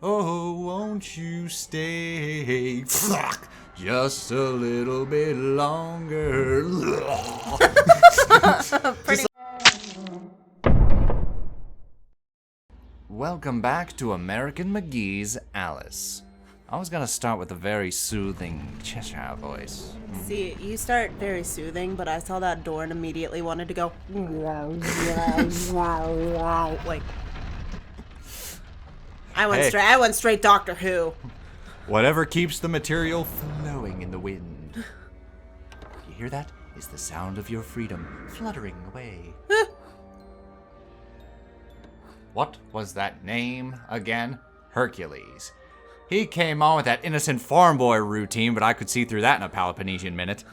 Oh, won't you stay just a little bit longer? Welcome back to American McGee's Alice. I was gonna start with a very soothing Cheshire voice. See, you start very soothing, but I saw that door and immediately wanted to go. Like, I went straight Doctor Who. Whatever keeps the material flowing in the wind. You hear that? It's the sound of your freedom fluttering away. What was that name again? Hercules. He came on with that innocent farm boy routine, but I could see through that in a Peloponnesian minute.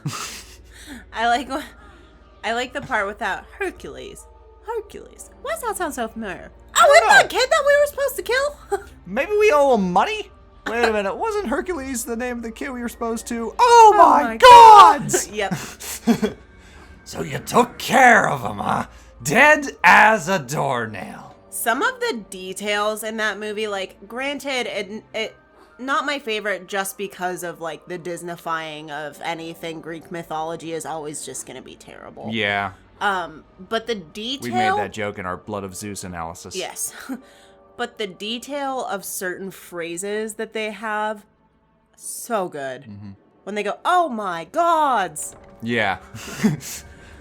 I like the part without Hercules. Hercules. Why does that sound so familiar? Oh, isn't that kid that we were supposed to kill? Maybe we owe him money? Wait a minute, wasn't Hercules the name of the kid we were supposed to? Oh my God! Yep. So you took care of him, huh? Dead as a doornail. Some of the details in that movie, like, granted, it not my favorite just because of, like, the Disneyfying of anything Greek mythology is always just gonna be terrible. Yeah. But the detail... We made that joke in our Blood of Zeus analysis. Yes. But the detail of certain phrases that they have, so good. Mm-hmm. When they go, oh my gods! Yeah.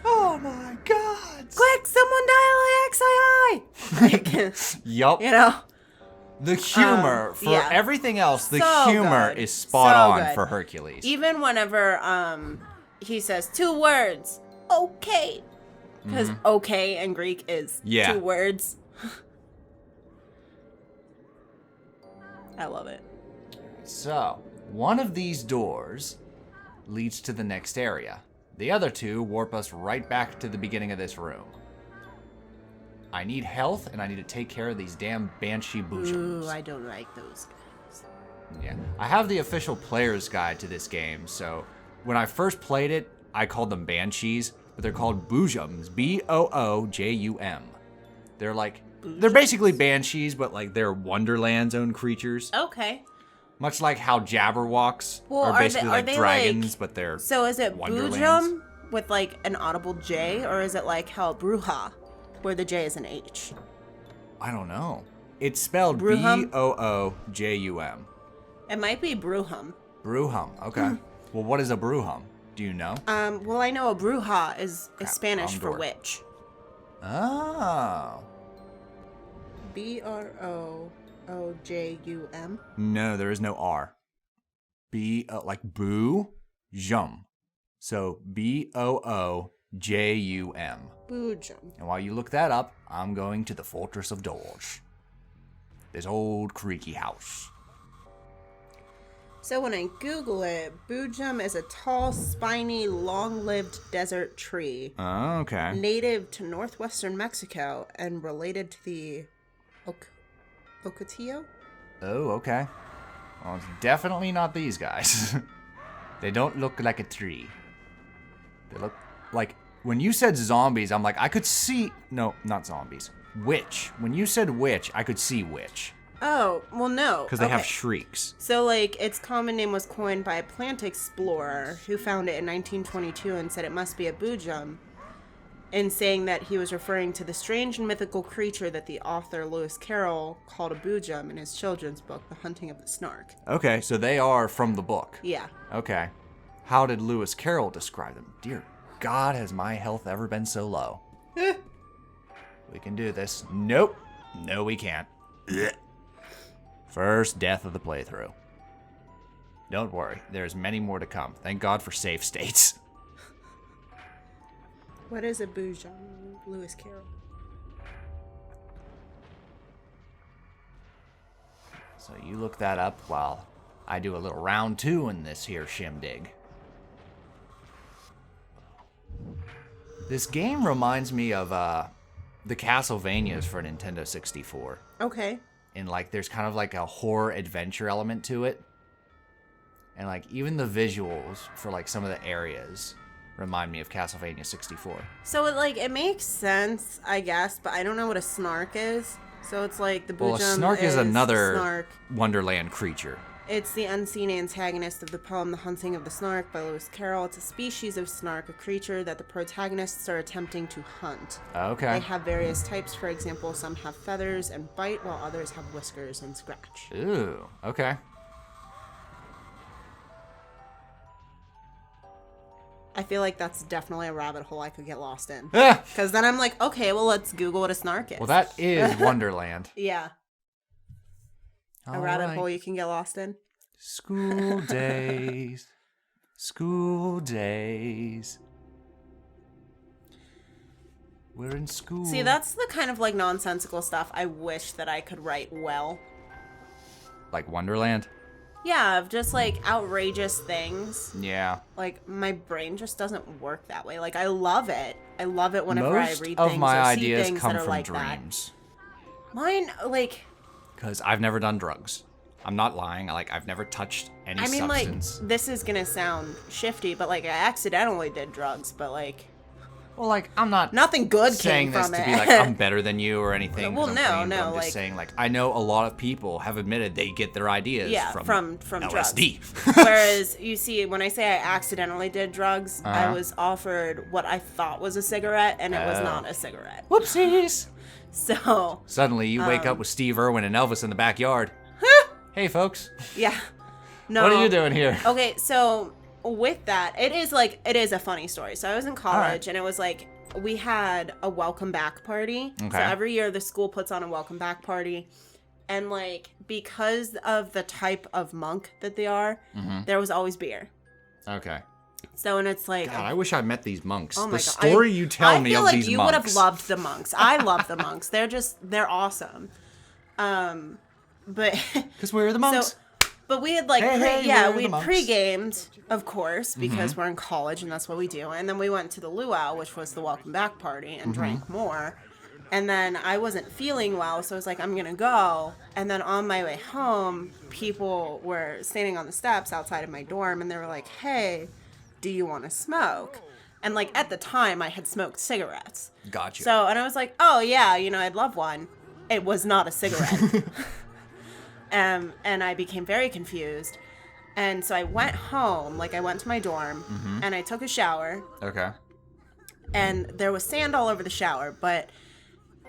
Oh my God! Quick, someone dial XII! Yup. You know? The humor, for everything else, the so humor good. is spot So on good. for Hercules. Even whenever he says 2 words, okay. Because okay in Greek is 2 words. I love it. So, one of these doors leads to the next area. The other 2 warp us right back to the beginning of this room. I need health, and I need to take care of these damn Banshee Boojums. Ooh, I don't like those guys. Yeah. I have the official player's guide to this game, so when I first played it, I called them Banshees, but they're called Boojums. Boojum. They're like, they're basically Banshees, but like they're Wonderland's own creatures. Okay. Much like how Jabberwocks are basically like dragons, but they're So is it Wonderlands. Boojum with like an audible J, or is it like how Bruja, where the J is an H? I don't know. It's spelled Bruhum? Boojum. It might be Bruhum. Bruhum, okay. Well, what is a Bruhum? Do you know? Well, I know a Bruja is Spanish for door. witch. Oh. Broojum. No, there is no R. Like boo, jum. So Boojum. Boojum. And while you look that up, I'm going to the Fortress of Dorge. This old creaky house. So when I Google it, Boojum is a tall, spiny, long-lived desert tree. Oh, okay. Native to northwestern Mexico and related to the Ocotillo? Oh, okay. Well, it's definitely not these guys. They don't look like a tree. They look like... When you said zombies, I'm like, I could see... No, not zombies. Witch. When you said witch, I could see witch. Oh, well, no. Because they have shrieks. So, like, its common name was coined by a plant explorer who found it in 1922 and said it must be a Boojum, in saying that he was referring to the strange and mythical creature that the author Lewis Carroll called a Boojum in his children's book, The Hunting of the Snark. Okay, so they are from the book. Yeah. Okay. How did Lewis Carroll describe them? Dear God, has my health ever been so low? We can do this. Nope. No, we can't. First death of the playthrough. Don't worry, there's many more to come. Thank God for save states. What is a Boojum, Lewis Carroll? So you look that up while I do a little round 2 in this here shindig. This game reminds me of the Castlevanias for Nintendo 64. Okay. And like there's kind of like a horror adventure element to it. And like even the visuals for like some of the areas remind me of Castlevania 64. So it makes sense, I guess, but I don't know what a snark is. So it's like the Well, a Boojum snark is another Snark. Wonderland creature. It's the unseen antagonist of the poem The Hunting of the Snark by Lewis Carroll. It's a species of snark, a creature that the protagonists are attempting to hunt. Okay. They have various types. For example, some have feathers and bite, while others have whiskers and scratch. Ooh, okay. I feel like that's definitely a rabbit hole I could get lost in. Ah! Because then I'm like, okay, well, let's Google what a snark is. Well, that is Wonderland. Yeah. A rabbit hole you can get lost in. School days. School days. We're in school. See, that's the kind of like nonsensical stuff I wish that I could write well. Like Wonderland? Yeah, of just like outrageous things. Yeah. Like my brain just doesn't work that way. Like I love it. I love it whenever I read things Most of my or see ideas things come that are from like dreams. that. Mine, like... Because I've never done drugs. I'm not lying. I've never touched any substance. Like, this is gonna sound shifty, but like I accidentally did drugs, but like... Well, like, I'm not nothing good saying came this from to it. be like, I'm better than you or anything. Well, I'm no, clean, but no, I'm just like... saying, like, I know a lot of people have admitted they get their ideas from LSD. Drugs. Whereas, you see, when I say I accidentally did drugs, I was offered what I thought was a cigarette, and it was not a cigarette. Whoopsies! So... Suddenly, you wake up with Steve Irwin and Elvis in the backyard. Hey, folks. Yeah. No. What are you doing here? Okay, so with that, it is a funny story. So I was in college, and it was like, we had a welcome back party. Okay. So every year the school puts on a welcome back party. And like, because of the type of monk that they are, there was always beer. Okay. So, and it's like... God, I wish I met these monks. Oh my the God. story you tell me of these monks. I feel like you would have loved the monks. I love the monks. They're awesome. But... Because we're the monks. But we had like, we the monks. pre-gamed, of course, because we're in college and that's what we do. And then we went to the luau, which was the welcome back party, and drank more. And then I wasn't feeling well, so I was like, I'm going to go. And then on my way home, people were standing on the steps outside of my dorm, and they were like, hey, do you want to smoke? And like, at the time, I had smoked cigarettes. Gotcha. So, and I was like, oh yeah, I'd love one. It was not a cigarette. And I became very confused. And so I went home, like I went to my dorm, and I took a shower. Okay. And there was sand all over the shower, but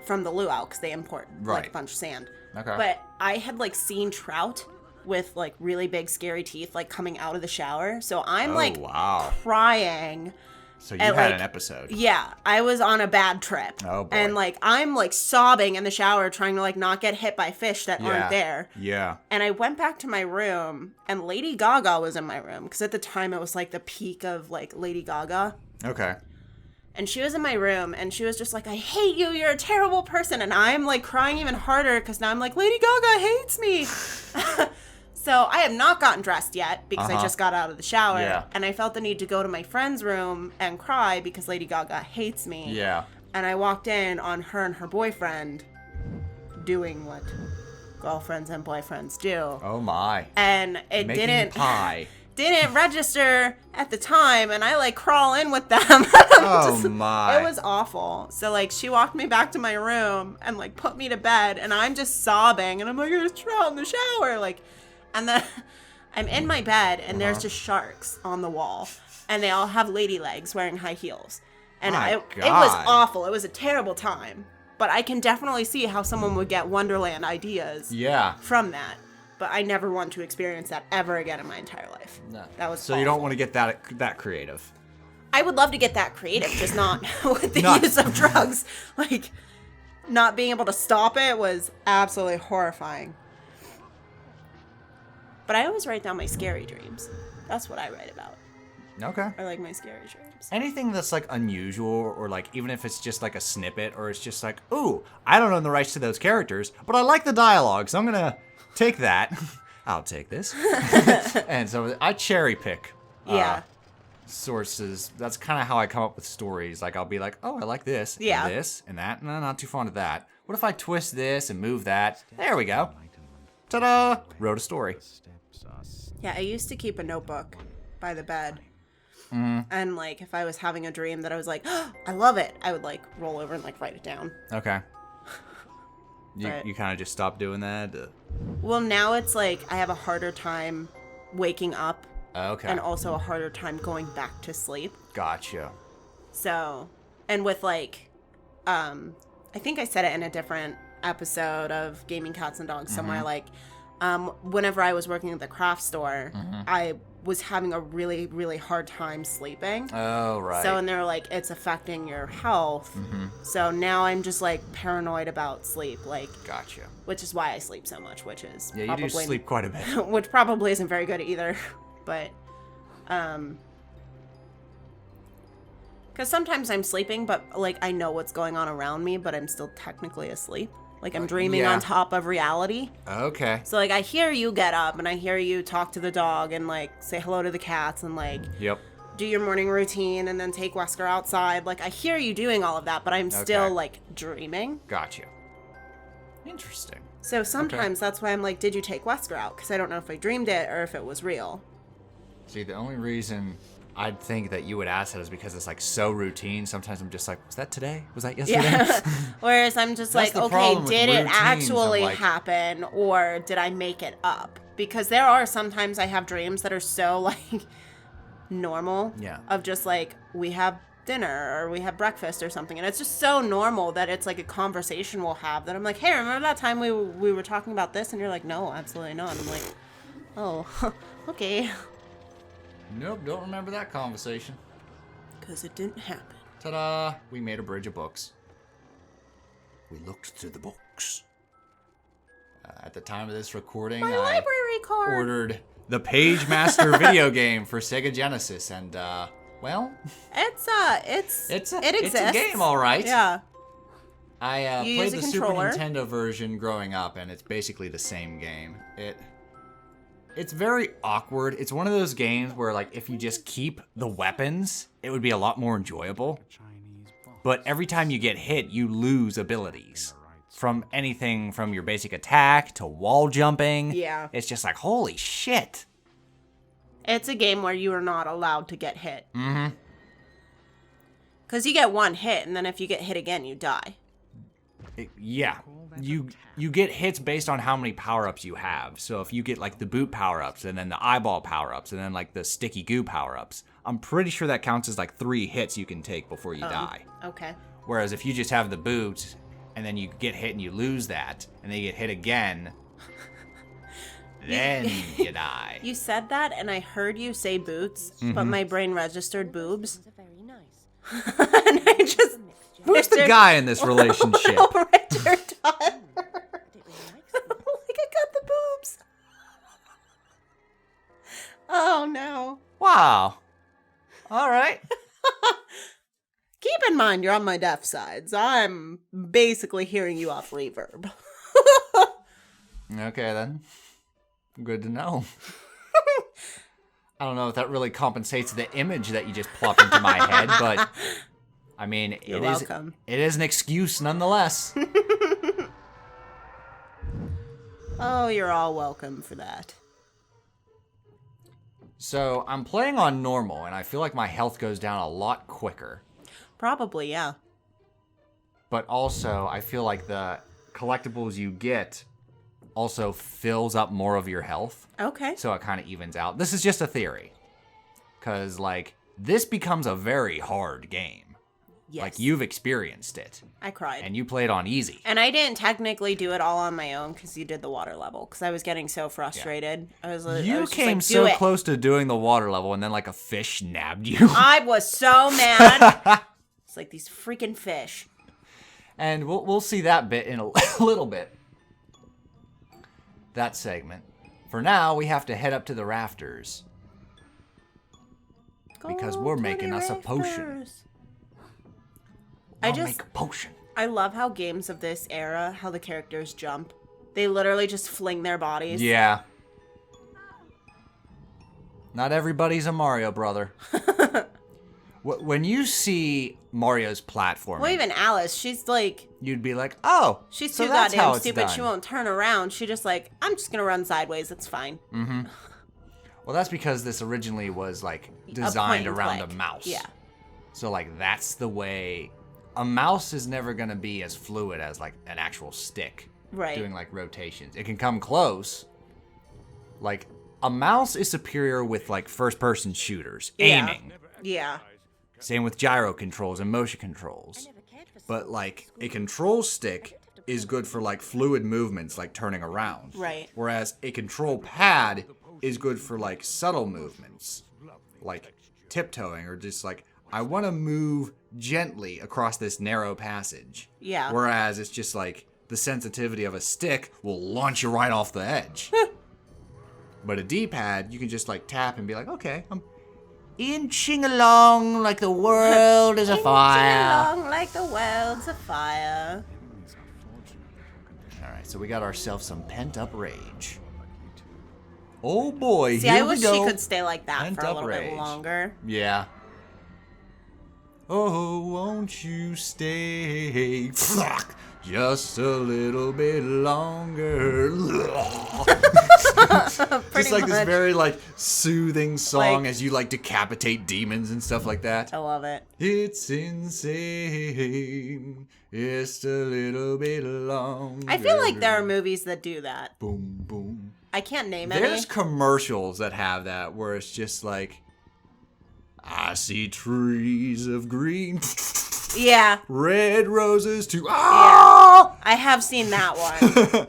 from the luau, because they import like Right. a bunch of sand. Okay. But I had like seen trout with like really big scary teeth like coming out of the shower. So I'm wow. crying. So you had like, an episode. Yeah, I was on a bad trip. Oh, boy. And like I'm like sobbing in the shower trying to like not get hit by fish that aren't there. Yeah. And I went back to my room and Lady Gaga was in my room because at the time it was like the peak of like Lady Gaga. Okay. And she was in my room and she was just like, I hate you, you're a terrible person. And I'm like crying even harder because now I'm like, Lady Gaga hates me. So I have not gotten dressed yet because I just got out of the shower. Yeah. And I felt the need to go to my friend's room and cry because Lady Gaga hates me. Yeah. And I walked in on her and her boyfriend doing what girlfriends and boyfriends do. Oh my. And it Making didn't register at the time, and I like crawl in with them. Oh my. It was awful. So like she walked me back to my room and like put me to bed, and I'm just sobbing, and I'm like, there's trout in the shower, like, and then I'm in my bed, and there's just sharks on the wall, and they all have lady legs wearing high heels, and it was awful. It was a terrible time, but I can definitely see how someone would get Wonderland ideas from that. But I never want to experience that ever again in my entire life. No. That was so awful. you don't want to get that creative. I would love to get that creative, just not with the use of drugs. Like, not being able to stop it was absolutely horrifying. But I always write down my scary dreams. That's what I write about. Okay. I like my scary dreams. Anything that's like unusual or like even if it's just like a snippet or it's just like, ooh, I don't own the rights to those characters, but I like the dialogue, so I'm going to take that. I'll take this. And so I cherry pick sources. That's kind of how I come up with stories. Like I'll be like, oh, I like this and this and that. No, not too fond of that. What if I twist this and move that? There we go. Ta-da! Wrote a story. Yeah, I used to keep a notebook by the bed. And like if I was having a dream that I was like, oh, I love it, I would like roll over and like write it down. Okay. You kind of just stopped doing that? Well, now it's like I have a harder time waking up. Okay. And also a harder time going back to sleep. Gotcha. So, and with like, I think I said it in a different episode of Gaming Cats and Dogs somewhere, like, whenever I was working at the craft store, I was having a really, really hard time sleeping. Oh, right. So, and they're like, it's affecting your health. So now I'm just like paranoid about sleep, like. Gotcha. Which is why I sleep so much, which is yeah, probably, you do sleep quite a bit. which probably isn't very good either, but, because sometimes I'm sleeping, but like I know what's going on around me, but I'm still technically asleep. Like I'm dreaming on top of reality. Okay. So like I hear you get up and I hear you talk to the dog and like say hello to the cats and like do your morning routine and then take Wesker outside. Like I hear you doing all of that, but I'm still like dreaming. Gotcha. Interesting. So sometimes that's why I'm like, did you take Wesker out? Because I don't know if I dreamed it or if it was real. See, the only reason I'd think that you would ask that is because it's like so routine. Sometimes I'm just like, was that today? Was that yesterday? Yeah. Whereas I'm just like, okay, did it actually happen or did I make it up? Because there are sometimes I have dreams that are so like normal. Yeah. Of just like, we have dinner or we have breakfast or something. And it's just so normal that it's like a conversation we'll have that I'm like, hey, remember that time we were talking about this? And you're like, no, absolutely not. And I'm like, oh, okay. Nope, don't remember that conversation. Because it didn't happen. Ta-da! We made a bridge of books. We looked through the books. At the time of this recording, My library card! Ordered the Page Master video game for Sega Genesis, and well, it exists. It's a game, all right. Yeah. I You played use the a Super controller. Nintendo version growing up, and it's basically the same game. It's very awkward. It's one of those games where, like, if you just keep the weapons, it would be a lot more enjoyable. But every time you get hit, you lose abilities. From anything from your basic attack to wall jumping. Yeah. It's just like, holy shit. It's a game where you are not allowed to get hit. Mm-hmm. Because you get one hit, and then if you get hit again, you die. Yeah. You get hits based on how many power-ups you have. So if you get like the boot power-ups and then the eyeball power-ups and then like the sticky goo power-ups, I'm pretty sure that counts as like 3 hits you can take before you die. Okay. Whereas if you just have the boot and then you get hit and you lose that and then you get hit again, then you die. You said that and I heard you say boots, but my brain registered boobs. Very nice. And I just... Who's the guy in this relationship? Richard Tyler. Like I got the boobs. Oh no. Wow. All right. Keep in mind you're on my deaf side, so I'm basically hearing you off reverb. Okay, then. Good to know. I don't know if that really compensates the image that you just plopped into my head, but I mean, You're welcome. It is an excuse nonetheless. Oh, you're all welcome for that. So, I'm playing on normal, and I feel like my health goes down a lot quicker. Probably, yeah. But also, I feel like the collectibles you get also fills up more of your health. Okay. So it kind of evens out. This is just a theory. Because, like, this becomes a very hard game. Yes. Like, you've experienced it. I cried. And you played on easy. And I didn't technically do it all on my own because you did the water level. Because I was getting so frustrated. I was You just came like, so "Do it." close to doing the water level, and then, like, a fish nabbed you. I was so mad. It's like these freaking fish. And we'll see that bit in a little bit. That segment. For now, we have to head up to the rafters. Because we're making us a potion. I'll make a potion. I love how games of this era, how the characters jump. They literally just fling their bodies. Yeah. Not everybody's a Mario brother. When you see Mario's platforming, Well, even Alice, she's like... you'd be like, oh, She's so too that's how goddamn it's stupid. done. She won't turn around. She just like, I'm just going to run sideways. It's fine. Well, that's because this originally was, like, designed around a mouse. Yeah. So, like, that's the way... A mouse is never going to be as fluid as, like, an actual stick. Right. doing like rotations. It can come close. Like a mouse is superior with like first-person shooters, aiming. Yeah. Same with gyro controls and motion controls. But like a control stick is good for like fluid movements like turning around. Right. Whereas a control pad is good for like subtle movements. Like tiptoeing or just like I want to move gently across this narrow passage. Yeah. Whereas it's just like the sensitivity of a stick will launch you right off the edge. But a D-pad, you can just like tap and be like, okay, I'm inching along like the world is afire. Inching along like the world's afire. All right, so we got ourselves some pent-up rage. Oh boy, See, here I we wish go. she could stay like that for a Pent-up little bit rage. longer. Yeah. Oh, won't you stay just a little bit longer? Just like this very like soothing song Like- as you like decapitate demons and stuff like that. I love it. It's insane. Just a little bit longer. I feel like there are movies that do that. Boom, boom. I can't name There's any. commercials that have that where it's just like, I see trees of green, Yeah. red roses too. Ah! I have seen that one.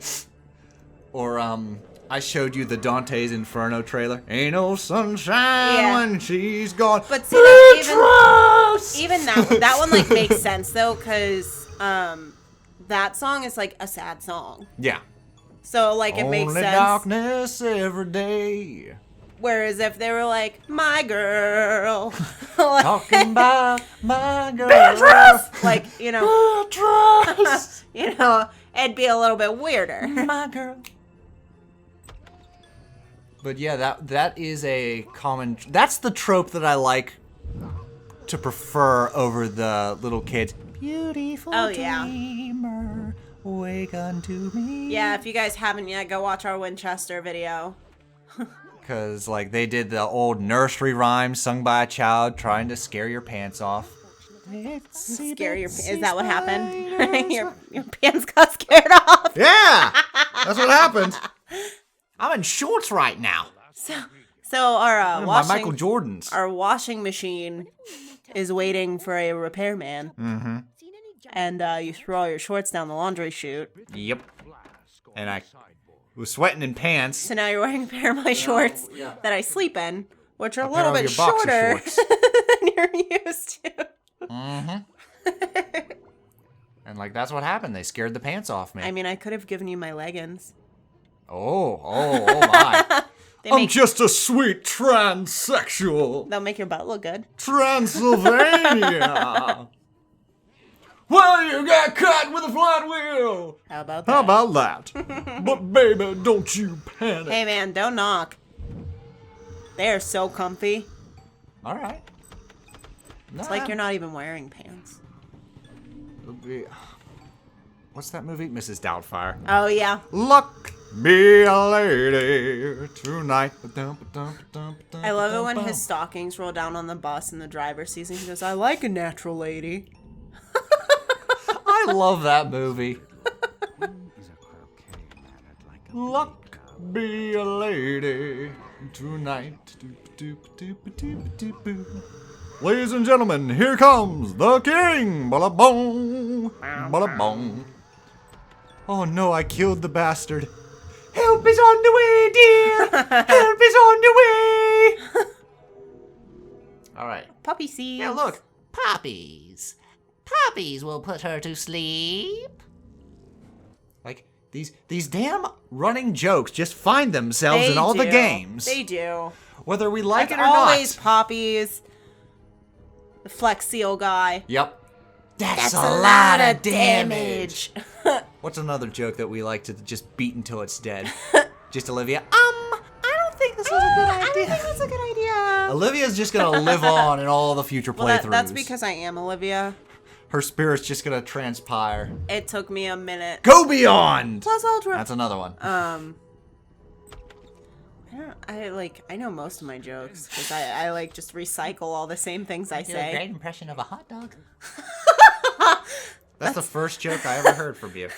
Or I showed you the Dante's Inferno trailer. Ain't no sunshine when she's gone. But see, that even that one like makes sense though, because that song is like a sad song. Yeah. So like it makes Only sense. darkness every day. Whereas if they were like, my girl, Talking about my girl. Beatrice! Like, you know, Beatrice! you know, it'd be a little bit weirder. My girl. But yeah, that is a common. That's the trope that I like to prefer over the little kids. Beautiful dreamer, wake unto me. Yeah, if you guys haven't yet, go watch our Winchester video. Because like they did the old nursery rhyme sung by a child trying to scare your pants off. Scare your is that what happened? your pants got scared off. Yeah, that's what happened. I'm in shorts right now. So our My Michael Jordans. Our washing machine is waiting for a repairman. Mm-hmm. And you throw all your shorts down the laundry chute. Yep. And I was sweating in pants. So now you're wearing a pair of my shorts that I sleep in, which are a little bit your boxer shorter shorts. than you're used to. Mm-hmm. And like that's what happened. They scared the pants off me. I mean, I could have given you my leggings. Oh my. I'm just a sweet transsexual. They'll make your butt look good. Transylvania. Well, you got caught with a flat wheel. How about that? How about that? But baby, don't you panic. Hey man, don't knock. They are so comfy. All right. It's like you're not even wearing pants. What's that movie? Mrs. Doubtfire. Oh yeah. Luck be a lady tonight. I love it when his stockings roll down on the bus and the driver sees him. He goes, "I like a natural lady." I love that movie. Luck be a lady tonight. Ladies and gentlemen, here comes the king. Bada boom, bada boom. Oh no, I killed the bastard. Help is on the way, dear. Help is on the way. All right. Puppy seeds. Yeah, look, puppies. Puppies will put her to sleep. Like these damn running jokes just find themselves in all the games. They do. Whether we like it or always not. poppies. The Flex Seal guy. Yep. That's a lot of damage. What's another joke that we like to just beat until it's dead? Just Olivia. I don't think this is a good idea. I don't think that's a good idea. Olivia's just gonna live on in all the future playthroughs. That's because I am Olivia. Her spirit's just gonna transpire. It took me a minute. Go beyond. Plus Ultra. That's another one. I know most of my jokes because I like just recycle all the same things I say. A great impression of a hot dog. That's the first joke I ever heard from you.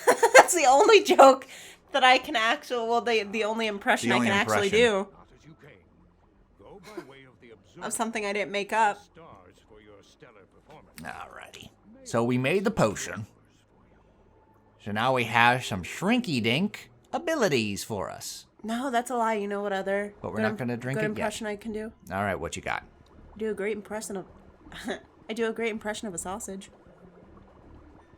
That's the only joke that I can actually, well, the only impression I can actually do of something I didn't make up. Alrighty. So we made the potion. So now we have some shrinky-dink abilities for us. No, that's a lie. You know what other But we're not going to drink good it impression I can do? Alright, what you got? I do a great impression of a sausage.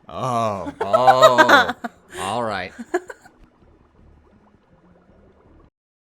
Oh. Alright.